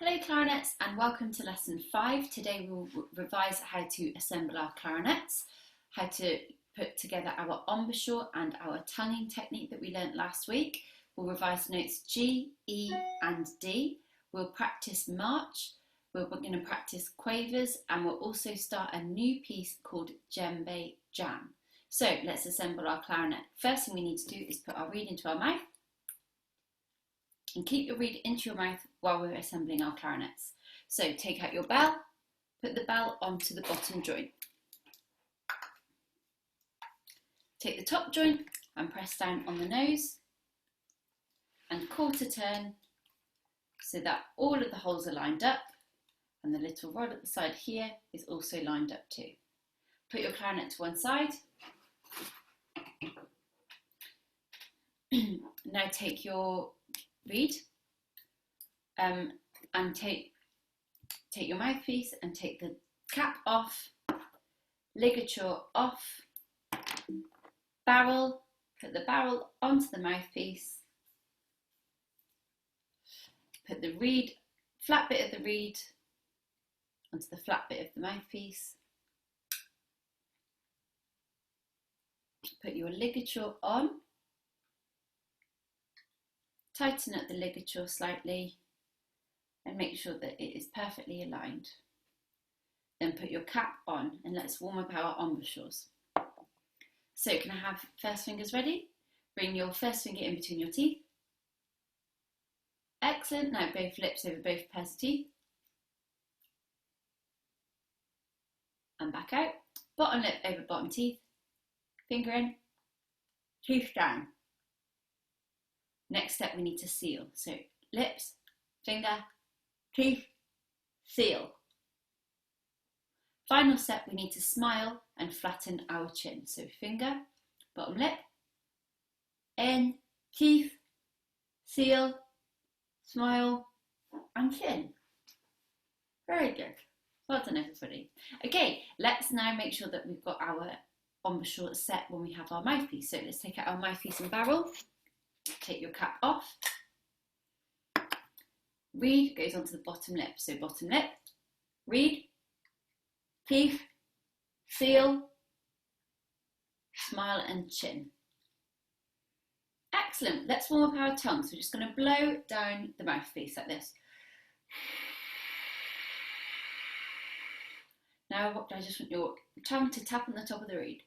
Hello clarinets and welcome to lesson 5. Today we'll revise how to assemble our clarinets, how to put together our embouchure and our tonguing technique that we learnt last week. We'll revise notes G, E and D. We'll practice march, we're going to practice quavers, and we'll also start a new piece called Djembe Jam. So let's assemble our clarinet. First thing we need to do is put our reed into our mouth. And keep your reed into your mouth while we're assembling our clarinets. So take out your bell, put the bell onto the bottom joint. Take the top joint and press down on the nose and quarter turn so that all of the holes are lined up and the little rod at the side here is also lined up too. Put your clarinet to one side. Now take your reed and take your mouthpiece and take the cap off, ligature off, barrel, put the barrel onto the mouthpiece, put the reed, flat bit of the reed onto the flat bit of the mouthpiece, put your ligature on, tighten up the ligature slightly and make sure that it is perfectly aligned. Then put your cap on and let's warm up our embouchures. So can I have first fingers ready? Bring your first finger in between your teeth. Excellent. Now both lips over both pairs of teeth. And back out. Bottom lip over bottom teeth. Finger in. Teeth down. Next step, we need to seal. So lips, finger, teeth, seal. Final step, we need to smile and flatten our chin. So finger, bottom lip, in, teeth, seal, smile and chin. Very good. Well done everybody. Okay, let's now make sure that we've got our embouchure set when we have our mouthpiece. So let's take out our mouthpiece and barrel. Take your cap off. Reed goes onto the bottom lip. So bottom lip, reed, teeth, seal, smile and chin. Excellent. Let's warm up our tongue. So we're just going to blow down the mouthpiece like this. Now I just want your tongue to tap on the top of the reed.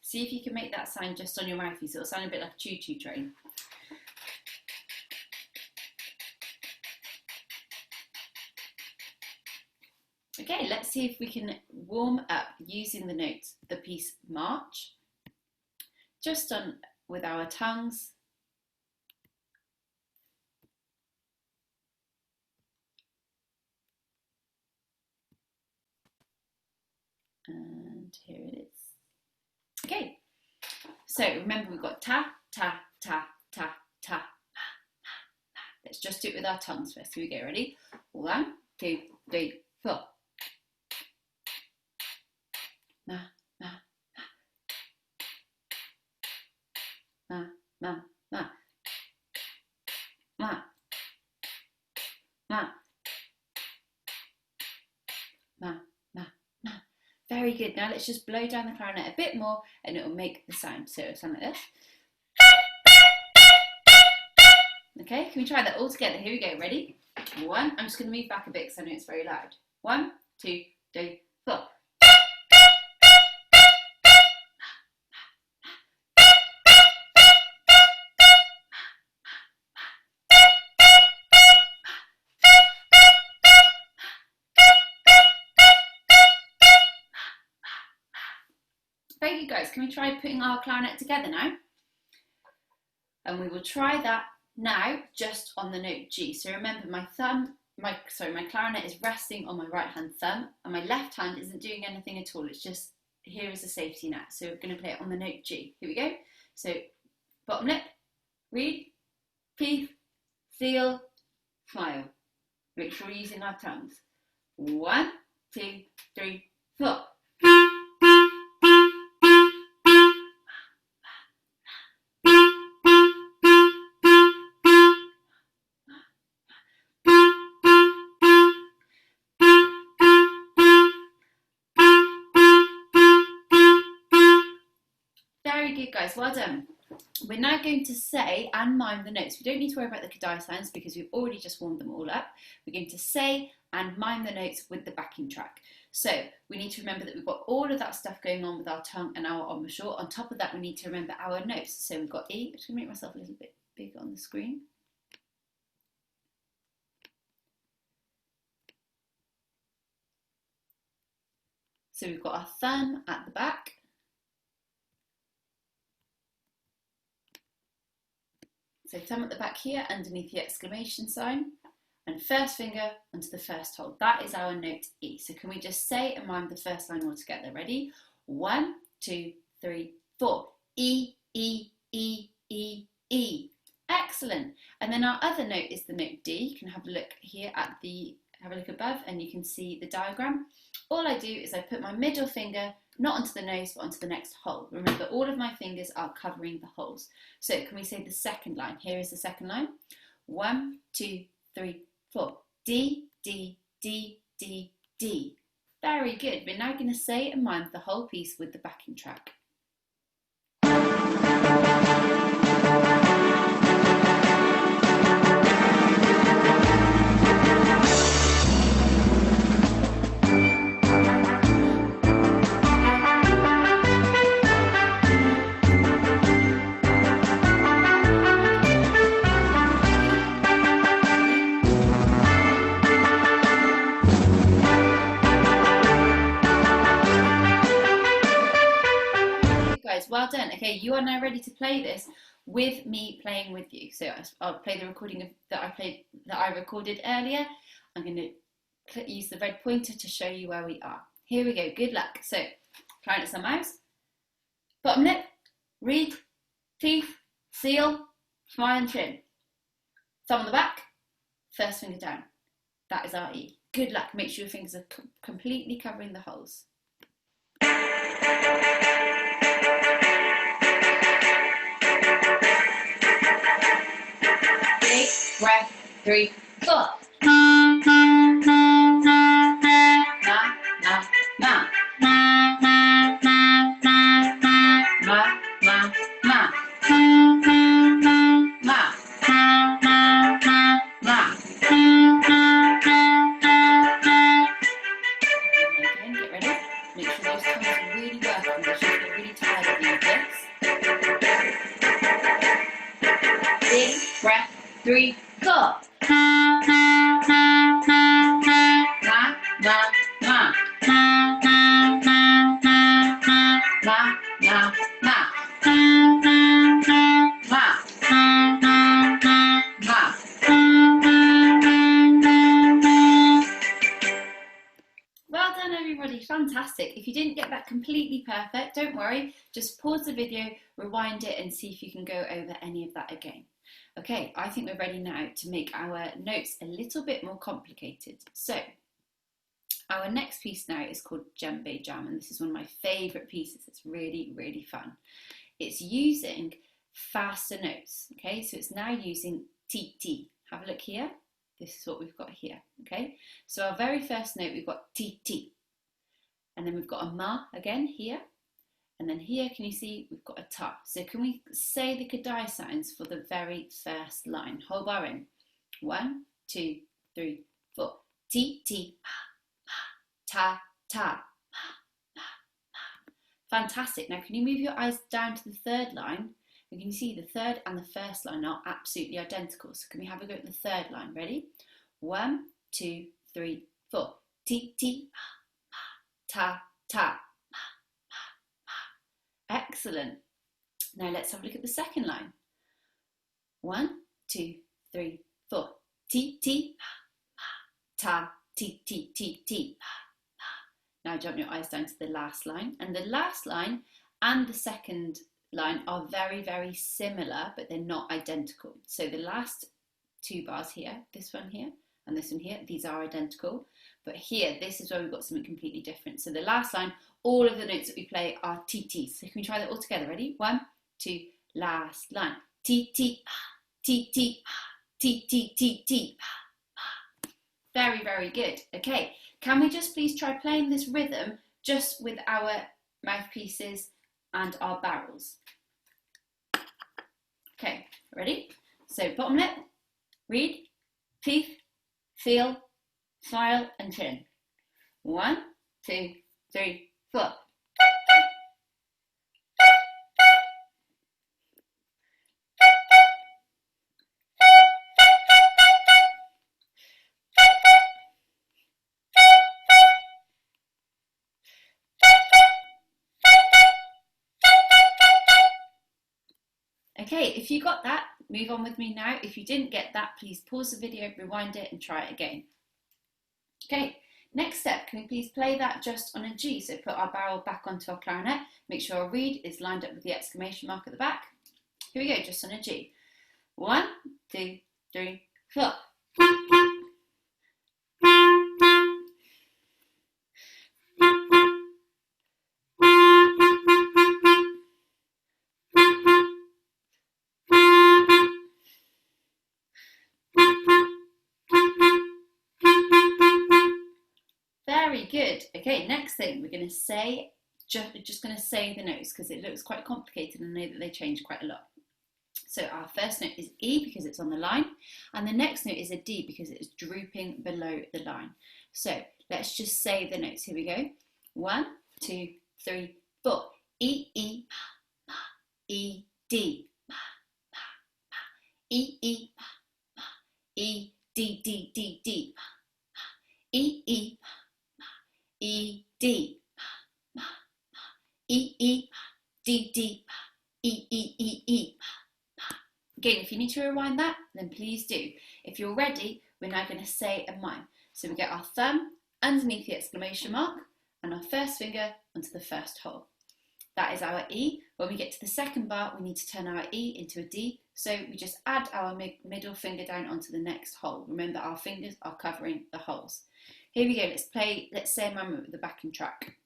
See if you can make that sound just on your mouthpiece. It'll sound a bit like a choo-choo train. Okay, let's see if we can warm up using the notes, the piece march, just on with our tongues. And here it is. Okay, so remember we've got ta, ta, ta, ta, ta, ma, ma, ma. Let's just do it with our tongues first. Here we go, ready? 1, 2, 3, 4. Ma, ma, ma, ma, ma, ma, ma, ma, ma, ma. Very good. Now let's just blow down the clarinet a bit more and it will make the sound. So it'll sound like this. Okay, can we try that all together? Here we go. Ready? 1. I'm just going to move back a bit because I know it's very loud. 1, 2, 3, 4. Very good guys, can we try putting our clarinet together now? And we will try that now just on the note G. So remember my clarinet is resting on my right hand thumb and my left hand isn't doing anything at all. It's just here is a safety net. So we're going to play it on the note G. Here we go. So bottom lip, reed, teeth, seal, smile. Make sure we're using our tongues. 1, 2, 3, 4. Very good, guys. Well done. We're now going to say and mime the notes. We don't need to worry about the Kadai sounds because we've already just warmed them all up. We're going to say and mime the notes with the backing track. So we need to remember that we've got all of that stuff going on with our tongue and our embouchure. On top of that, we need to remember our notes. So we've got E. I'm just going to make myself a little bit bigger on the screen. So we've got our thumb at the back. So thumb at the back here underneath the exclamation sign and first finger onto the first hole. That is our note E. So can we just say and mime the first line all together? Ready? 1, 2, 3, 4. E, E, E, E, E. Excellent. And then our other note is the note D. You can have a look here at have a look above and you can see the diagram. All I do is I put my middle finger not onto the nose but onto the next hole. Remember, all of my fingers are covering the holes. So can we say the second line? Here is the second line. 1, 2, 3, 4. D, D, D, D, D. Very good. We're now going to say and mime the whole piece with the backing track. Well done. Okay, you are now ready to play this with me playing with you. So I'll play the recording that I recorded earlier. I'm going to use the red pointer to show you where we are. Here we go. Good luck. So, clarinets and mouse. Bottom lip, reed, teeth, seal, smile and chin. Thumb on the back, first finger down. That is our E. Good luck. Make sure your fingers are completely covering the holes. Big breath, 3, 4. Na, na, na. Ma, ma, ma. Ma. Again, get ready. Make sure those tongues are really working. They should get really tired at the end. Big breath, 3, 4. Ma, ma, ma. Ma, ma, ma. Well done, everybody. Fantastic. If you didn't get that completely perfect, don't worry. Just pause the video, rewind it, and see if you can go over any of that again. Okay, I think we're ready now to make our notes a little bit more complicated. So, our next piece now is called Djembe Jam, and this is one of my favourite pieces. It's really, really fun. It's using faster notes, okay? So it's now using T. Have a look here. This is what we've got here, okay? So our very first note, we've got T. And then we've got a ma again here. And then here, can you see, we've got a ta. So can we say the Kadai sounds for the very first line? Whole bar in. 1, 2, 3, 4. T, ta, ta. Fantastic. Now, can you move your eyes down to the third line? And can you see the third and the first line are absolutely identical? So can we have a go at the third line? Ready? 1, 2, 3, 4. T, ta, ta. Excellent. Now let's have a look at the second line. 1, 2, 3, 4. T, ta, T. Now jump your eyes down to the last line. And the last line and the second line are very, very similar, but they're not identical. So the last 2 bars here, this one here and this one here, these are identical. But here, this is where we've got something completely different. So the last line, all of the notes that we play are T. So can we try that all together? Ready? 1, 2, last line. T. Very, very good. Okay, can we just please try playing this rhythm just with our mouthpieces and our barrels. Okay, ready? So bottom lip, read, teeth, feel, smile and chin. 1, 2, 3, 4. Okay, if you got that, move on with me now. If you didn't get that, please pause the video, rewind it and try it again. Okay, next step, can we please play that just on a G? So put our barrel back onto our clarinet, make sure our reed is lined up with the exclamation mark at the back. Here we go, just on a G. 1, 2, 3, 4. Very good. Okay, next thing we're going to say, just going to say the notes because it looks quite complicated and I know that they change quite a lot. So our first note is E because it's on the line, and the next note is a D because it's drooping below the line. So let's just say the notes. Here we go. 1, 2, 3, 4. E, E, ma, ma, E, D, ma, ma, ma. E, E, ma, ma, E, D, D, D, D, ma, ma. E, E, ma, ma, E, D, ma, ma, ma. E, E, ma, D, D, ma, E, E, E, E, ma. Again, if you need to rewind that, then please do. If you're ready, we're now going to say a mime. So we get our thumb underneath the exclamation mark and our first finger onto the first hole. That is our E. When we get to the second bar, we need to turn our E into a D. So we just add our middle finger down onto the next hole. Remember, our fingers are covering the holes. Here we go. Let's say a mime with the backing track.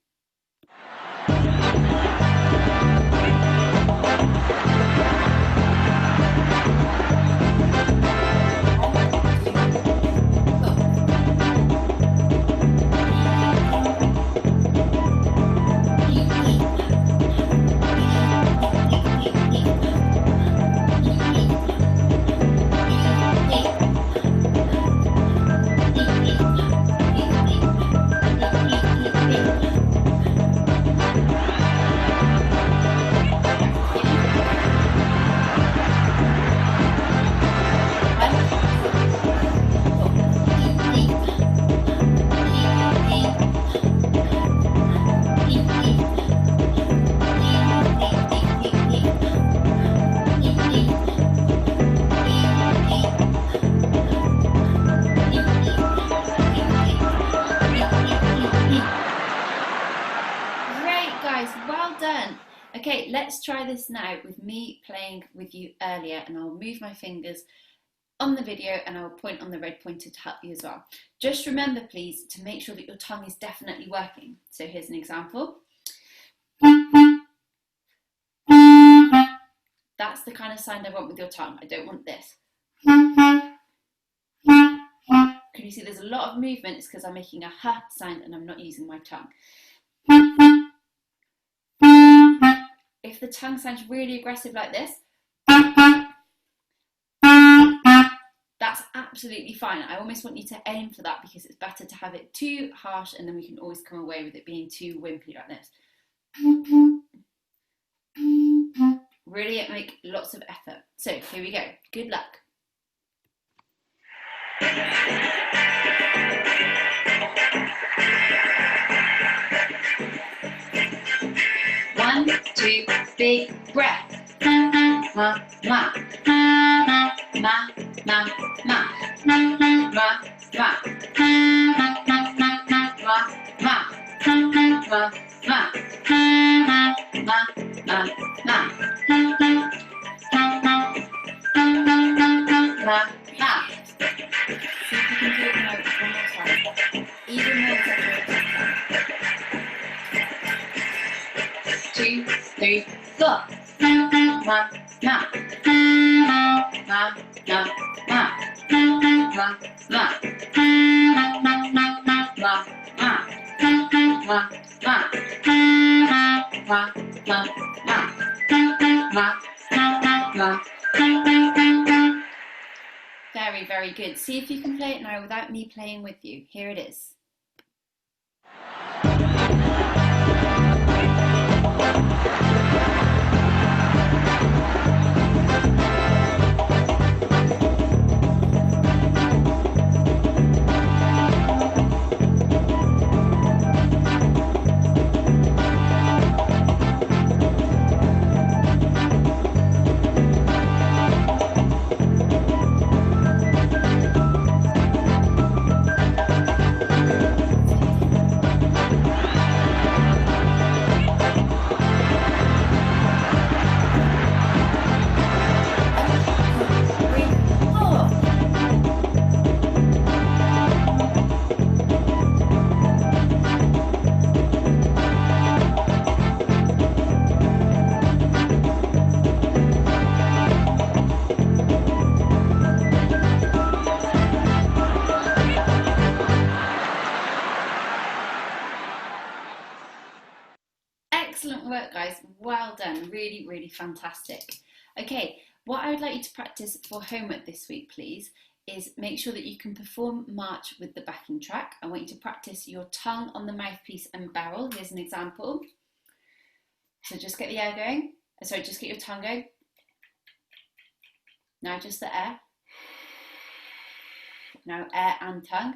Well done. Okay, let's try this now with me playing with you earlier, and I'll move my fingers on the video and I'll point on the red pointer to help you as well. Just remember, please, to make sure that your tongue is definitely working. So here's an example. That's the kind of sound I want with your tongue. I don't want this. Can you see there's a lot of movement? It's because I'm making a H sound and I'm not using my tongue. If the tongue sounds really aggressive like this, that's absolutely fine. I almost want you to aim for that because it's better to have it too harsh and then we can always come away with it being too wimpy like this. Really make lots of effort. So here we go. Good luck. 1, 2, big breath. Ma, ma, ma, ma, ma, ma, ma, ma, ma, ma, see if you can do it now one more time. Even more exaggeration. 2, 3, 4. Ma, ma, ma, ma, ma, ma, ma, ma, ma, ma, ma, ma, ma. Very, very good. See if you can play it now without me playing with you. Here it is. Excellent work, guys. Well done. Really, really fantastic. Okay, what I would like you to practice for homework this week, please, is make sure that you can perform March with the backing track. I want you to practice your tongue on the mouthpiece and barrel. Here's an example. So just get the air going. Sorry, just get your tongue going. Now just the air. Now air and tongue.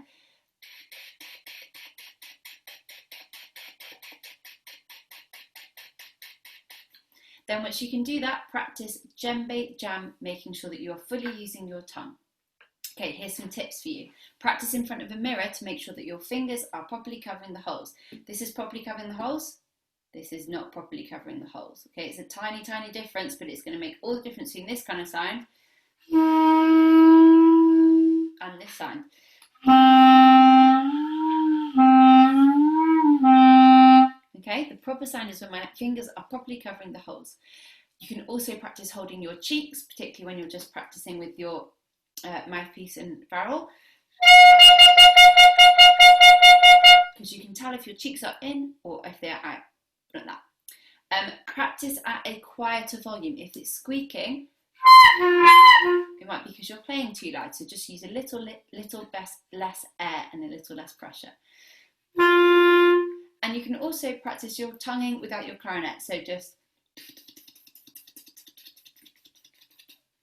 Then once you can do that, practice Djembe Jam, making sure that you are fully using your tongue. Okay, here's some tips for you. Practice in front of a mirror to make sure that your fingers are properly covering the holes. This is properly covering the holes. This is not properly covering the holes. Okay, it's a tiny, tiny difference, but it's going to make all the difference between this kind of sound and this sound. Okay, the proper sound is when my fingers are properly covering the holes. You can also practice holding your cheeks, particularly when you're just practicing with your mouthpiece and barrel. Because you can tell if your cheeks are in or if they're out, like that. Practice at a quieter volume. If it's squeaking, it might be because you're playing too loud, so just use a little less air and a little less pressure. And you can also practice your tonguing without your clarinet. So just,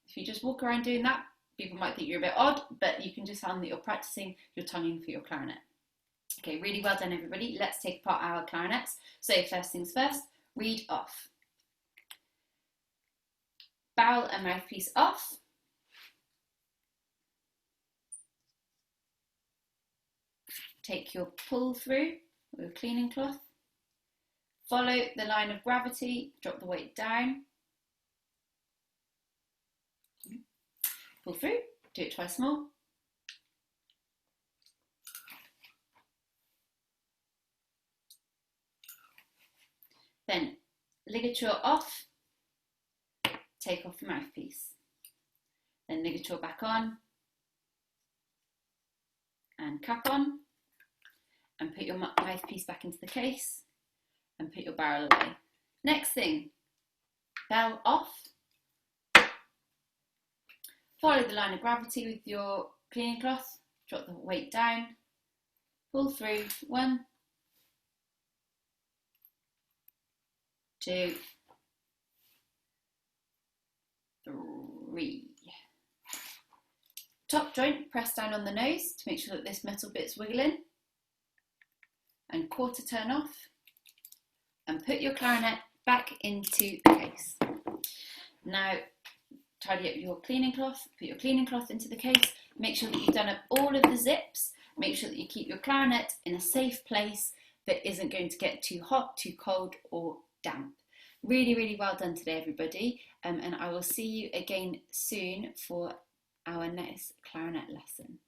if you just walk around doing that, people might think you're a bit odd, but you can just sound that you're practicing your tonguing for your clarinet. Okay, really well done, everybody. Let's take apart our clarinets. So first things first, reed off. Barrel and mouthpiece off. Take your pull through with a cleaning cloth. Follow the line of gravity, drop the weight down. Pull through, do it twice more. Then ligature off, take off the mouthpiece. Then ligature back on, and cap on, and put your mouthpiece back into the case, and put your barrel away. Next thing, bell off. Follow the line of gravity with your cleaning cloth, drop the weight down, pull through, 1, 2, 3. Top joint, press down on the nose to make sure that this metal bit's wiggling, and quarter turn off, and put your clarinet back into the case. Now tidy up your cleaning cloth, put your cleaning cloth into the case, make sure that you've done up all of the zips, make sure that you keep your clarinet in a safe place that isn't going to get too hot, too cold or damp. Really, really well done today, everybody, and I will see you again soon for our next clarinet lesson.